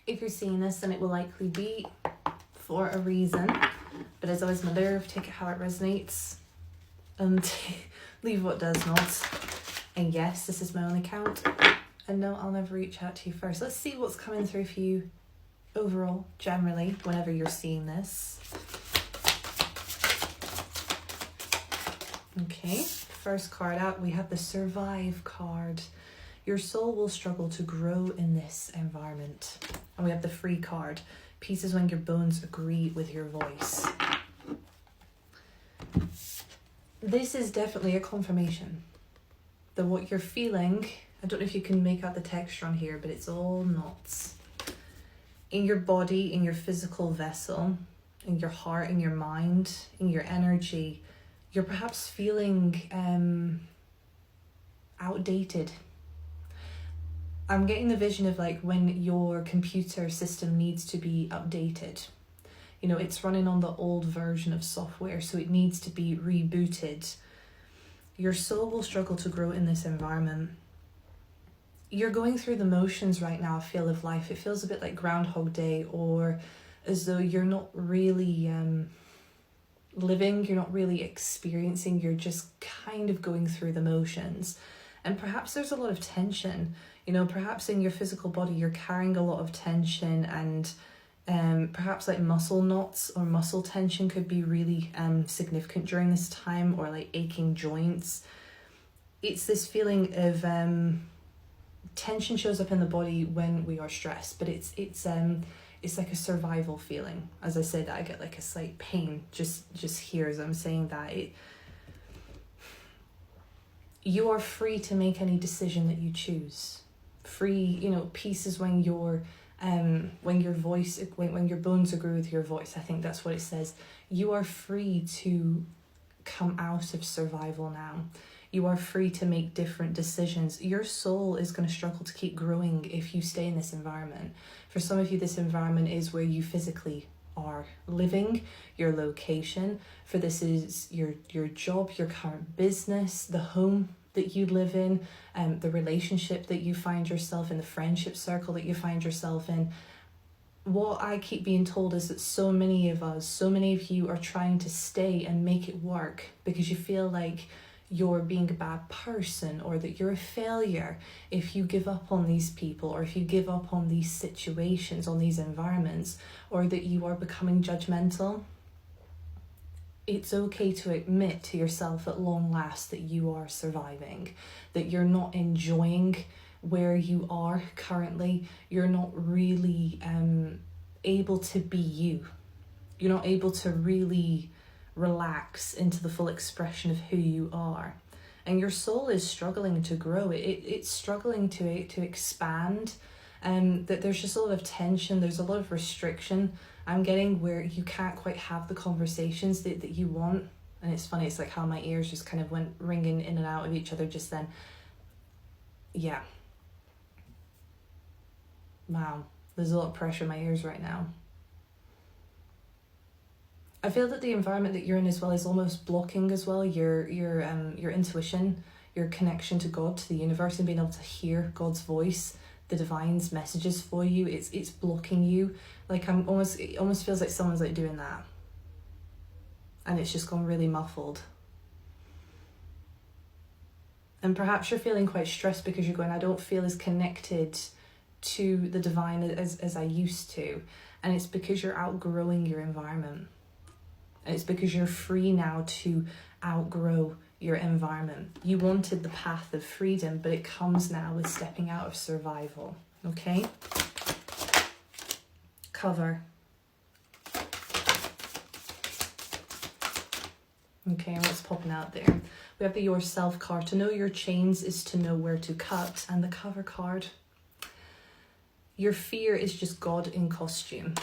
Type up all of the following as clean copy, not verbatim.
If you're seeing this, then it will likely be for a reason. But as always, my nerve, take it how it resonates and leave what does not. And yes, this is my own account. And no, I'll never reach out to you first. Let's see what's coming through for you overall, generally, whenever you're seeing this. Okay, first card out, we have the Survive card. Your soul will struggle to grow in this environment. And we have the Free card. Peace is when your bones agree with your voice. This is definitely a confirmation that what you're feeling, I don't know if you can make out the texture on here, but it's all knots. In your body, in your physical vessel, in your heart, in your mind, in your energy, you're perhaps feeling outdated. I'm getting the vision of like when your computer system needs to be updated. You know, it's running on the old version of software, so it needs to be rebooted. Your soul will struggle to grow in this environment. You're going through the motions right now, I feel, of life. It feels a bit like Groundhog Day, or as though you're not really living, you're not really experiencing, you're just kind of going through the motions. And perhaps there's a lot of tension. You know, perhaps in your physical body you're carrying a lot of tension, and perhaps like muscle knots or muscle tension could be really significant during this time, or like aching joints. It's this feeling of tension shows up in the body when we are stressed, but it's like a survival feeling. As I said, I get like a slight pain just here as I'm saying that. You are free to make any decision that you choose. Free, you know, peace is when your voice, when your bones agree with your voice. I think that's what it says. You are free to come out of survival now. You are free to make different decisions. Your soul is going to struggle to keep growing if you stay in this environment. For some of you, this environment is where you physically are living, your location. For this is your job, your current business, the home that you live in, the relationship that you find yourself in, the friendship circle that you find yourself in. What I keep being told is that so many of you are trying to stay and make it work because you feel like you're being a bad person, or that you're a failure if you give up on these people, or if you give up on these situations, on these environments, or that you are becoming judgmental. It's okay to admit to yourself at long last that you are surviving, that you're not enjoying where you are currently. You're not really able to be you. You're not able to really relax into the full expression of who you are, and your soul is struggling to grow. It's struggling to expand, that there's just a lot of tension, there's a lot of restriction. I'm getting where you can't quite have the conversations that you want. And it's funny, it's like how my ears just kind of went ringing in and out of each other just then. Yeah, wow, there's a lot of pressure in my ears right now. I feel that the environment that you're in as well is almost blocking as well your intuition, your connection to God, to the universe, and being able to hear God's voice, the divine's messages for you. It's blocking you. Like it almost feels like someone's like doing that, and it's just gone really muffled. And perhaps you're feeling quite stressed because you're going, I don't feel as connected to the divine as I used to, and it's because you're outgrowing your environment. And it's because you're free now to outgrow your environment. You wanted the path of freedom, but it comes now with stepping out of survival. Okay? Cover. Okay, and what's popping out there? We have the Yourself card. To know your chains is to know where to cut. And the cover card. Your fear is just God in costume.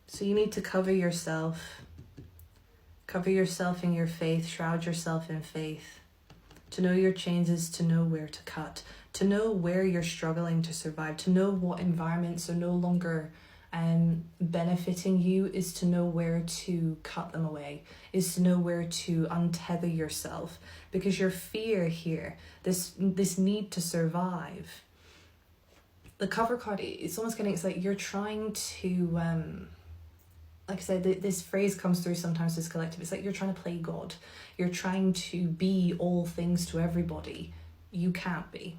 So you need to cover yourself in your faith, shroud yourself in faith. To know your chains is to know where to cut, to know where you're struggling to survive, to know what environments are no longer benefiting you, is to know where to cut them away, is to know where to untether yourself. Because your fear here, this need to survive, the cover card, it's almost getting, it's like you're trying to, like I said, this phrase comes through sometimes as collective. It's like you're trying to play God. You're trying to be all things to everybody. You can't be.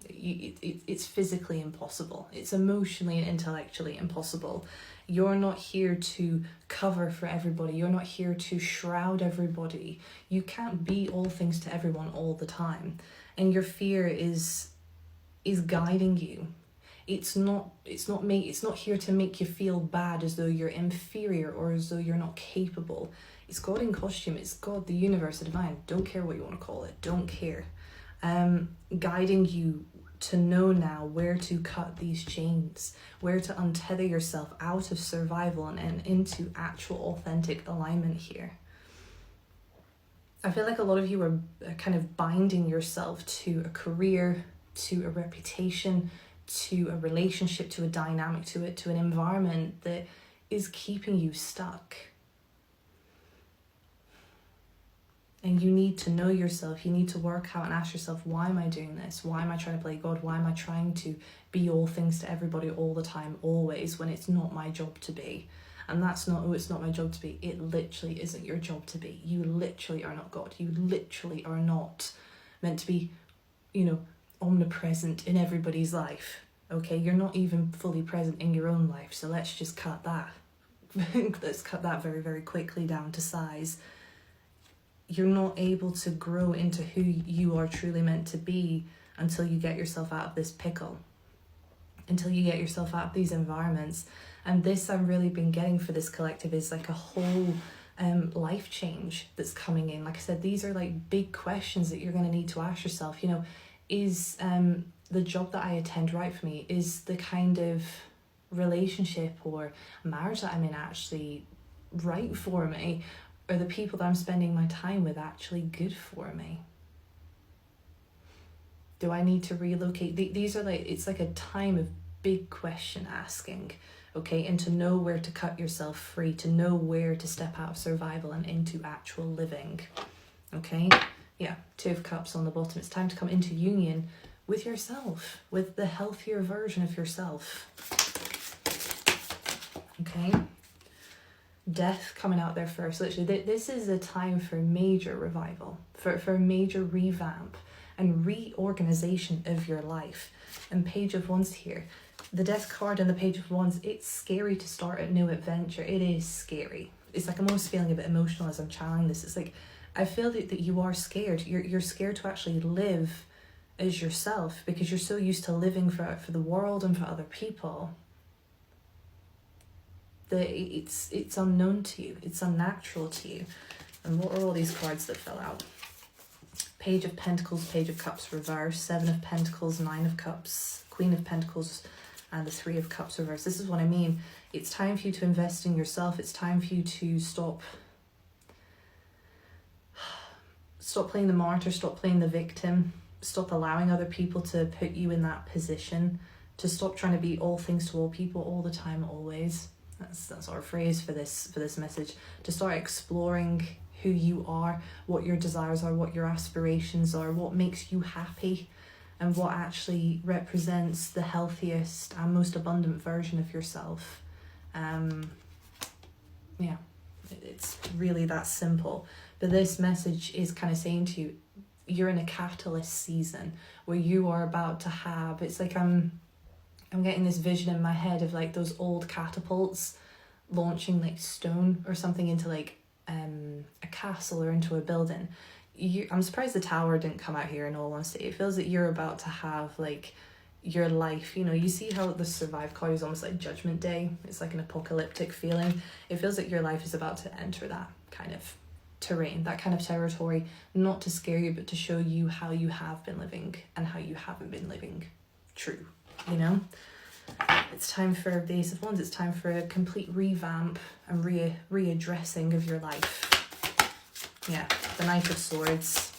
It's physically impossible. It's emotionally and intellectually impossible. You're not here to cover for everybody. You're not here to shroud everybody. You can't be all things to everyone all the time. And your fear is guiding you. It's not here to make you feel bad as though you're inferior or as though you're not capable. It's God in costume. It's God, the universe, the divine. Don't care what you want to call it. Don't care. Guiding you to know now where to cut these chains, where to untether yourself out of survival and into actual authentic alignment here. I feel like a lot of you are kind of binding yourself to a career, to a reputation, to a relationship, to a dynamic, to an environment that is keeping you stuck. And you need to know yourself. You need to work out and ask yourself, why am I doing this? Why am I trying to play God? Why am I trying to be all things to everybody all the time, always, when it's not my job to be? And that's not, oh, it's not my job to be. It literally isn't your job to be. You literally are not God. You literally are not meant to be, omnipresent in everybody's life. Okay, you're not even fully present in your own life. So let's just cut that. Let's cut that very, very quickly down to size. You're not able to grow into who you are truly meant to be until you get yourself out of this pickle, until you get yourself out of these environments. And this I've really been getting for this collective is like a whole life change that's coming in. Like I said, these are like big questions that you're going to need to ask yourself. Is the job that I attend right for me? Is the kind of relationship or marriage that I'm in actually right for me? Are the people that I'm spending my time with actually good for me? Do I need to relocate? These are like, it's like a time of big question asking, okay? And to know where to cut yourself free, to know where to step out of survival and into actual living, okay? Yeah, 2 of Cups on the bottom. It's time to come into union with yourself, with the healthier version of yourself, okay? Death coming out there first. Literally, this is a time for major revival, for major revamp and reorganization of your life. And Page of Wands here. The Death card and the Page of Wands, it's scary to start a new adventure. It is scary. It's like I'm almost feeling a bit emotional as I'm channeling this. It's like, I feel that you are scared. You're scared to actually live as yourself because you're so used to living for the world and for other people. That it's unknown to you, it's unnatural to you. And what are all these cards that fell out? Page of Pentacles, Page of Cups reverse, 7 of Pentacles, 9 of Cups, Queen of Pentacles, and the 3 of Cups reverse. This is what I mean. It's time for you to invest in yourself. It's time for you to stop playing the martyr, stop playing the victim, stop allowing other people to put you in that position, to stop trying to be all things to all people all the time, always. That's our phrase for this message. To start exploring who you are, what your desires are, what your aspirations are, what makes you happy, and what actually represents the healthiest and most abundant version of yourself. Yeah, it's really that simple. But this message is kind of saying to you, you're in a catalyst season where you are about to have, it's like I'm getting this vision in my head of like those old catapults launching like stone or something into like a castle or into a building. I'm surprised the tower didn't come out here in all honesty. It feels that you're about to have like your life, you see how the Survive card is almost like Judgment Day. It's like an apocalyptic feeling. It feels like your life is about to enter that kind of terrain, that kind of territory, not to scare you, but to show you how you have been living and how you haven't been living true. It's time for the Ace of Wands. It's time for a complete revamp and readdressing of your life. Yeah, the Knight of Swords.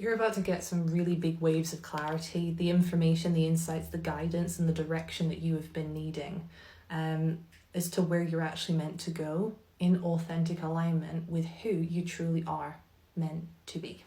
You're about to get some really big waves of clarity, the information, the insights, the guidance, and the direction that you have been needing, as to where you're actually meant to go in authentic alignment with who you truly are meant to be.